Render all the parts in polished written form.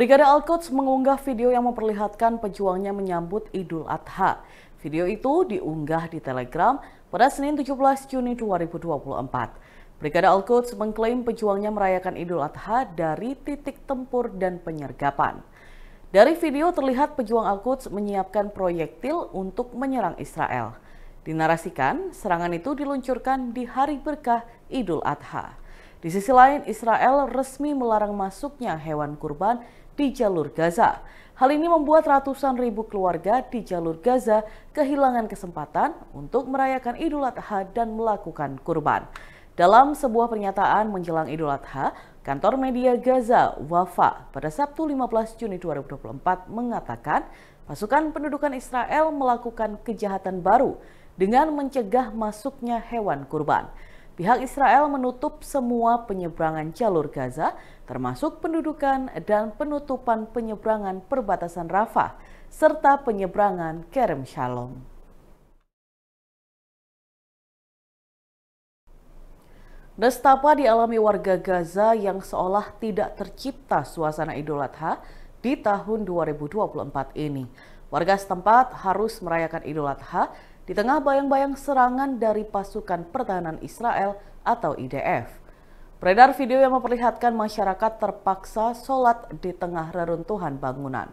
Brigade Al-Quds mengunggah video yang memperlihatkan pejuangnya menyambut Idul Adha. Video itu diunggah di Telegram pada Senin 17 Juni 2024. Brigade Al-Quds mengklaim pejuangnya merayakan Idul Adha dari titik tempur dan penyergapan. Dari video terlihat pejuang Al-Quds menyiapkan proyektil untuk menyerang Israel. Dinarasikan, serangan itu diluncurkan di hari berkah Idul Adha. Di sisi lain, Israel resmi melarang masuknya hewan kurban di jalur Gaza. Hal ini membuat ratusan ribu keluarga di jalur Gaza kehilangan kesempatan untuk merayakan Idul Adha dan melakukan kurban. Dalam sebuah pernyataan menjelang Idul Adha, kantor media Gaza Wafa pada Sabtu 15 Juni 2024 mengatakan pasukan pendudukan Israel melakukan kejahatan baru dengan mencegah masuknya hewan kurban. Pihak Israel menutup semua penyeberangan jalur Gaza, termasuk pendudukan dan penutupan penyeberangan perbatasan Rafah, serta penyeberangan Kerem Shalom. Nestapa dialami warga Gaza yang seolah tidak tercipta suasana Idul Adha di tahun 2024 ini. Warga setempat harus merayakan Idul Adha di tengah bayang-bayang serangan dari pasukan pertahanan Israel atau IDF. Beredar video yang memperlihatkan masyarakat terpaksa sholat di tengah reruntuhan bangunan.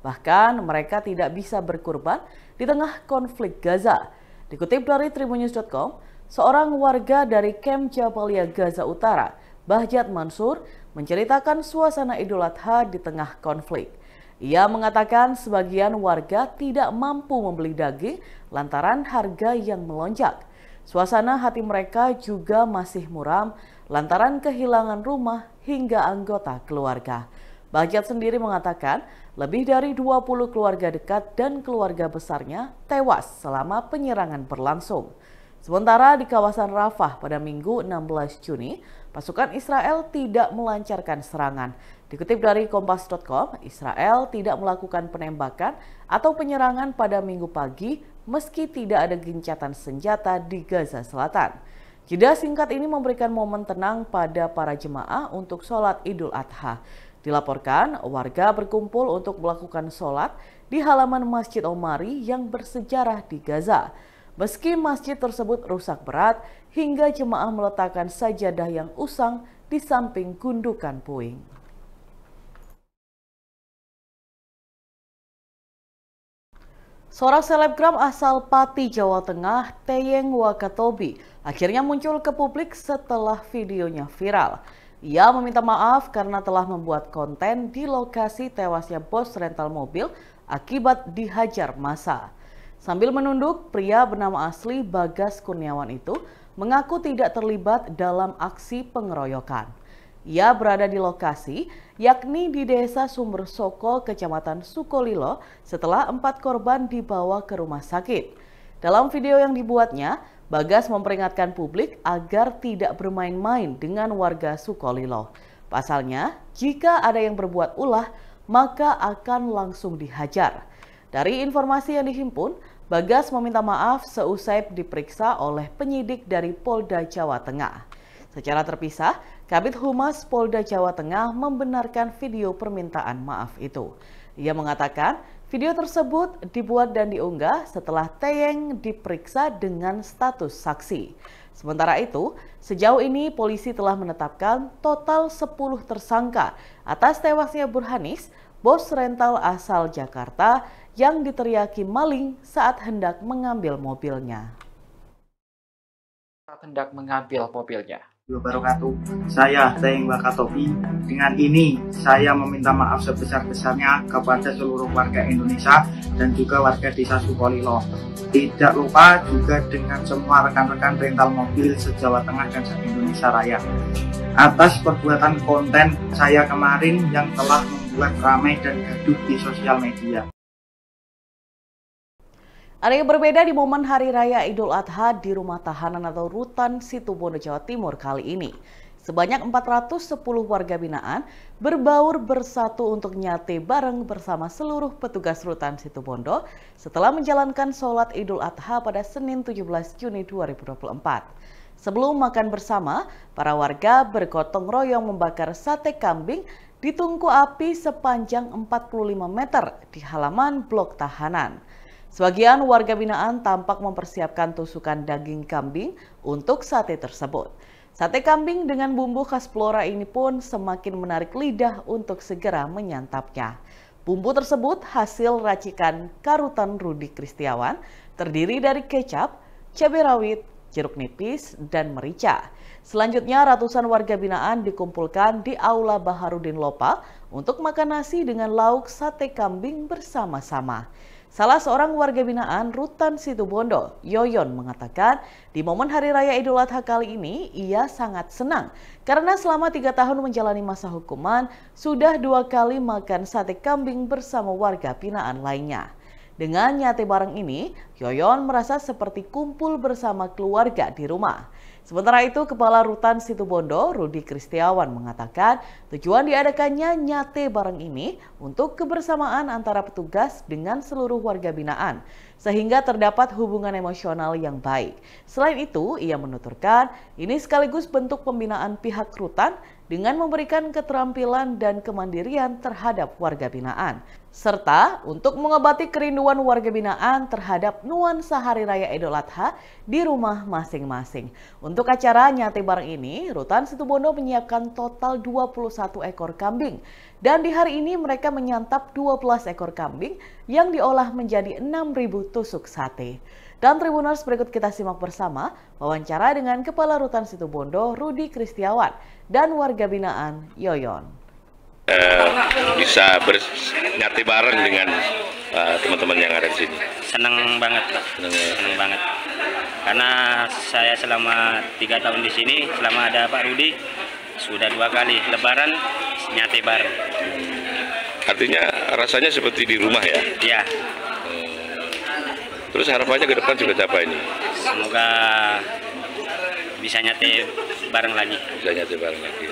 Bahkan mereka tidak bisa berkurban di tengah konflik Gaza. Dikutip dari tribunnews.com, seorang warga dari Camp Jabalia Gaza Utara, Bahjat Mansur, menceritakan suasana Idul Adha di tengah konflik. Ia mengatakan sebagian warga tidak mampu membeli daging lantaran harga yang melonjak. Suasana hati mereka juga masih muram lantaran kehilangan rumah hingga anggota keluarga. Bahjat sendiri mengatakan lebih dari 20 keluarga dekat dan keluarga besarnya tewas selama penyerangan berlangsung. Sementara di kawasan Rafah pada Minggu 16 Juni, pasukan Israel tidak melancarkan serangan. Dikutip dari Kompas.com, Israel tidak melakukan penembakan atau penyerangan pada Minggu pagi meski tidak ada gencatan senjata di Gaza Selatan. Jeda singkat ini memberikan momen tenang pada para jemaah untuk sholat Idul Adha. Dilaporkan, warga berkumpul untuk melakukan sholat di halaman Masjid Omari yang bersejarah di Gaza. Meski masjid tersebut rusak berat, hingga jemaah meletakkan sajadah yang usang di samping gundukan puing. Seorang selebgram asal Pati, Jawa Tengah, Teyeng Wakatobi, akhirnya muncul ke publik setelah videonya viral. Ia meminta maaf karena telah membuat konten di lokasi tewasnya bos rental mobil akibat dihajar massa. Sambil menunduk, pria bernama asli Bagas Kurniawan itu mengaku tidak terlibat dalam aksi pengeroyokan. Ia berada di lokasi, yakni di Desa Sumber Soko, Kecamatan Sukolilo, setelah 4 korban dibawa ke rumah sakit. Dalam video yang dibuatnya, Bagas memperingatkan publik agar tidak bermain-main dengan warga Sukolilo. Pasalnya, jika ada yang berbuat ulah, maka akan langsung dihajar. Dari informasi yang dihimpun, Bagas meminta maaf seusai diperiksa oleh penyidik dari Polda Jawa Tengah. Secara terpisah, Kabid Humas Polda Jawa Tengah membenarkan video permintaan maaf itu. Ia mengatakan video tersebut dibuat dan diunggah setelah Teyeng diperiksa dengan status saksi. Sementara itu, sejauh ini polisi telah menetapkan total 10 tersangka atas tewasnya Burhanis, bos rental asal Jakarta yang diteriaki maling saat hendak mengambil mobilnya. Wabarakatuh. Saya Teyeng Wakatobi. Dengan ini saya meminta maaf sebesar-besarnya kepada seluruh warga Indonesia dan juga warga Desa Sukolilo. Tidak lupa juga dengan semua rekan-rekan rental mobil se-Jawa Tengah dan se-Indonesia Raya. Atas perbuatan konten saya kemarin yang telah membuat ramai dan gaduh di sosial media. Ada yang berbeda di momen Hari Raya Idul Adha di rumah tahanan atau Rutan Situbondo, Jawa Timur kali ini. Sebanyak 410 warga binaan berbaur bersatu untuk nyate bareng bersama seluruh petugas Rutan Situbondo setelah menjalankan sholat Idul Adha pada Senin 17 Juni 2024. Sebelum makan bersama, para warga bergotong royong membakar sate kambing di tungku api sepanjang 45 meter di halaman blok tahanan. Sebagian warga binaan tampak mempersiapkan tusukan daging kambing untuk sate tersebut. Sate kambing dengan bumbu khas Blora ini pun semakin menarik lidah untuk segera menyantapnya. Bumbu tersebut hasil racikan Karutan Rudi Kristiawan, terdiri dari kecap, cabai rawit, jeruk nipis, dan merica. Selanjutnya, ratusan warga binaan dikumpulkan di Aula Baharudin Lopa untuk makan nasi dengan lauk sate kambing bersama-sama. Salah seorang warga binaan Rutan Situbondo, Yoyon, mengatakan di momen Hari Raya Idul Adha kali ini ia sangat senang karena selama 3 tahun menjalani masa hukuman sudah 2 kali makan sate kambing bersama warga binaan lainnya. Dengan nyate bareng ini, Yoyon merasa seperti kumpul bersama keluarga di rumah. Sementara itu, Kepala Rutan Situbondo, Rudi Kristiawan, mengatakan tujuan diadakannya nyate bareng ini untuk kebersamaan antara petugas dengan seluruh warga binaan, sehingga terdapat hubungan emosional yang baik. Selain itu, ia menuturkan ini sekaligus bentuk pembinaan pihak Rutan dengan memberikan keterampilan dan kemandirian terhadap warga binaan, serta untuk mengobati kerinduan warga binaan terhadap nuansa Hari Raya Idul Adha di rumah masing-masing. Untuk acara nyate bareng ini, Rutan Situbondo menyiapkan total 21 ekor kambing. Dan di hari ini mereka menyantap 12 ekor kambing yang diolah menjadi 6.000 tusuk sate. Dan Tribuners, berikut kita simak bersama wawancara dengan Kepala Rutan Situbondo, Rudi Kristiawan, dan warga binaan Yoyon. Bisa nyate bareng dengan teman-teman yang ada di sini. Senang banget, Pak. Senang banget. Karena saya selama 3 tahun di sini, selama ada Pak Rudi, sudah 2 kali Lebaran nyate bareng. Artinya rasanya seperti di rumah ya? Iya. Terus harapannya ke depan juga apa ini? Semoga bisa nyate bareng lagi. Bisa nyate bareng lagi.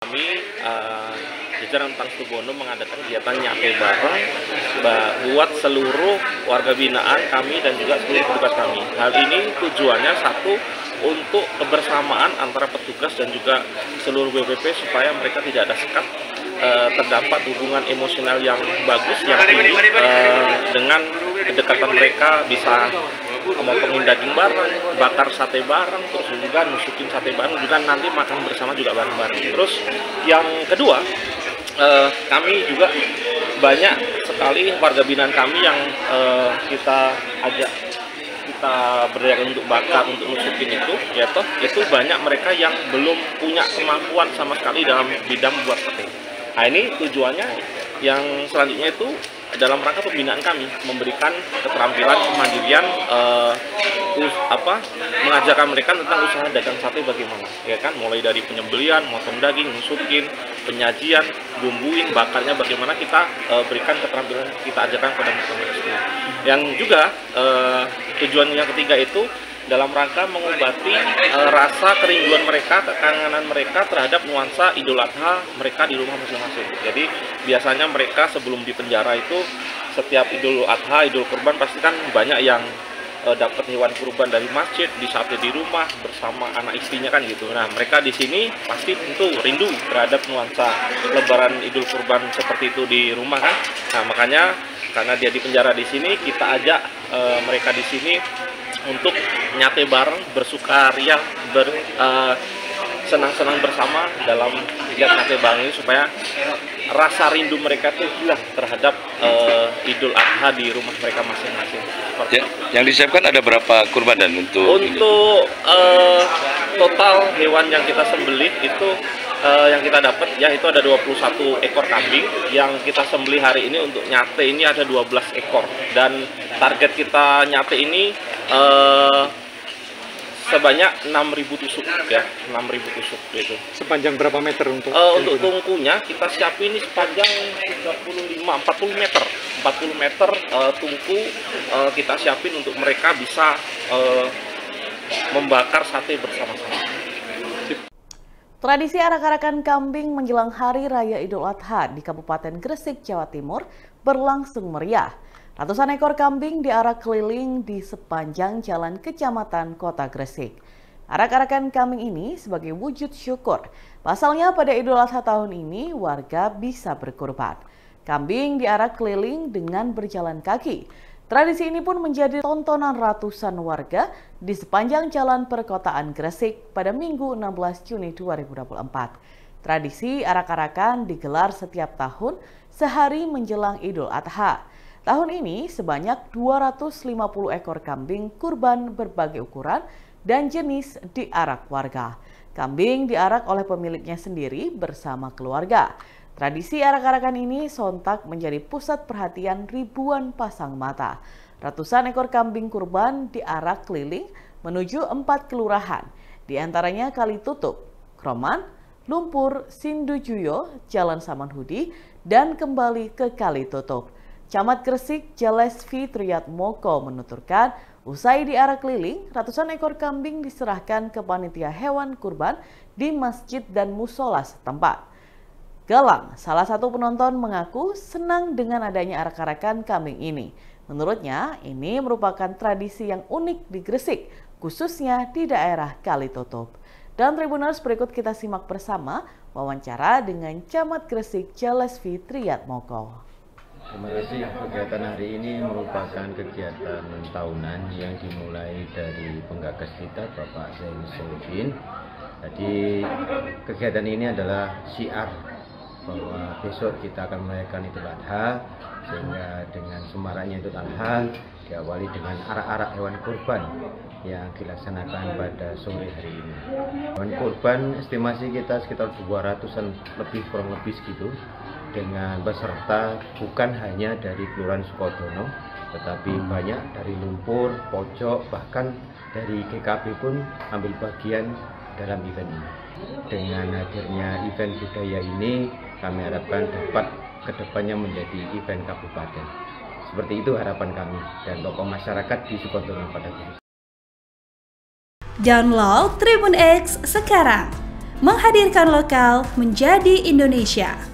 Kami jajaran Rutan Situbondo mengadakan kegiatan nyate bareng buat seluruh warga binaan kami dan juga seluruh petugas kami. Hal ini tujuannya satu, untuk kebersamaan antara petugas dan juga seluruh BPP supaya mereka tidak ada sekat, terdapat hubungan emosional yang bagus, yang tinggi, dengan kedekatan mereka bisa memotongin daging bareng, bakar sate bareng, terus juga nusukin sate bareng, juga nanti makan bersama juga bareng-bareng. Terus yang kedua, kami juga banyak sekali warga binaan kami yang kita ajak, kita berdayakan untuk bakar, untuk nusukin itu, ya toh, itu banyak mereka yang belum punya kemampuan sama sekali dalam bidang buat sate. Nah, ini tujuannya yang selanjutnya itu dalam rangka pembinaan kami, memberikan keterampilan, kemandirian, mengajarkan mereka tentang usaha dagang sate bagaimana, ya kan, mulai dari penyembelian, motong daging, nusukin, penyajian, bumbuin, bakarnya bagaimana, kita berikan keterampilan, kita ajarkan kepada mereka semua. Yang juga tujuan yang ketiga itu dalam rangka mengobati rasa kerinduan mereka, kekangenan mereka terhadap nuansa Idul Adha mereka di rumah masing-masing. Jadi biasanya mereka sebelum di penjara itu setiap Idul Adha, Idul Kurban pasti kan banyak yang dapat hewan kurban dari masjid, disate di rumah bersama anak istrinya kan gitu. Nah, mereka di sini pasti tentu rindu terhadap nuansa Lebaran Idul Kurban seperti itu di rumah kan. Nah, makanya karena dia di penjara di sini, kita ajak mereka di sini untuk nyate bareng, bersukaria, senang-senang bersama dalam kegiatan nyate bareng ini supaya rasa rindu mereka itu hilang terhadap Idul Adha di rumah mereka masing-masing. Ya, yang disiapkan ada berapa kurban dan untuk total hewan yang kita sembelih itu yang kita dapat ya itu ada 21 ekor kambing yang kita sembelih hari ini. Untuk nyate ini ada 12 ekor dan target kita nyate ini sebanyak 6.000 tusuk ya, 6.000 tusuk gitu. Sepanjang berapa meter untuk tungkunya kita siapin ini sepanjang 40 meter tungku kita siapin untuk mereka bisa membakar sate bersama-sama. Tradisi arak-arakan kambing menjelang Hari Raya Idul Adha di Kabupaten Gresik, Jawa Timur berlangsung meriah. Ratusan ekor kambing diarak keliling di sepanjang jalan Kecamatan Kota Gresik. arak-arakan kambing ini sebagai wujud syukur. Pasalnya pada Idul Adha tahun ini warga bisa berkurban. Kambing diarak keliling dengan berjalan kaki. Tradisi ini pun menjadi tontonan ratusan warga di sepanjang jalan perkotaan Gresik pada Minggu 16 Juni 2024. Tradisi arak-arakan digelar setiap tahun sehari menjelang Idul Adha. Tahun ini sebanyak 250 ekor kambing kurban berbagai ukuran dan jenis diarak warga. Kambing diarak oleh pemiliknya sendiri bersama keluarga. Tradisi arak-arakan ini sontak menjadi pusat perhatian ribuan pasang mata. Ratusan ekor kambing kurban diarak keliling menuju 4 kelurahan, di antaranya Kalitutup, Kroman, Lumpur, Sindujuyo, Jalan Samanhudi, dan kembali ke Kalitutup. Camat Gresik Jalesvi Triatmoko menuturkan, usai diarak keliling, ratusan ekor kambing diserahkan ke panitia hewan kurban di masjid dan musola setempat. Galang, salah satu penonton, mengaku senang dengan adanya arak-arakan kambing ini. Menurutnya, ini merupakan tradisi yang unik di Gresik, khususnya di daerah Kalitutup. Dan Tribuners, berikut kita simak bersama wawancara dengan Camat Gresik Jalesvi Triatmoko. Terima kasih. Kegiatan hari ini merupakan kegiatan tahunan yang dimulai dari penggagas kita, Bapak Zaini Solihin. Jadi kegiatan ini adalah syiar bahwa besok kita akan merayakan Idul Adha, sehingga dengan semaraknya Idul Adha diawali dengan arak-arak hewan kurban yang dilaksanakan pada sore hari ini. Hewan kurban estimasi kita sekitar 200-an lebih, kurang lebih segitu, dengan peserta bukan hanya dari Kelurahan Sukodono, tetapi banyak dari Lumpur, Pojok, bahkan dari GKB pun ambil bagian dalam event ini. Dengan hadirnya event budaya ini, kami harapkan dapat kedepannya menjadi event kabupaten. Seperti itu harapan kami dan tokoh masyarakat di Sukodono pada khususnya. Download Tribun X sekarang, menghadirkan lokal menjadi Indonesia.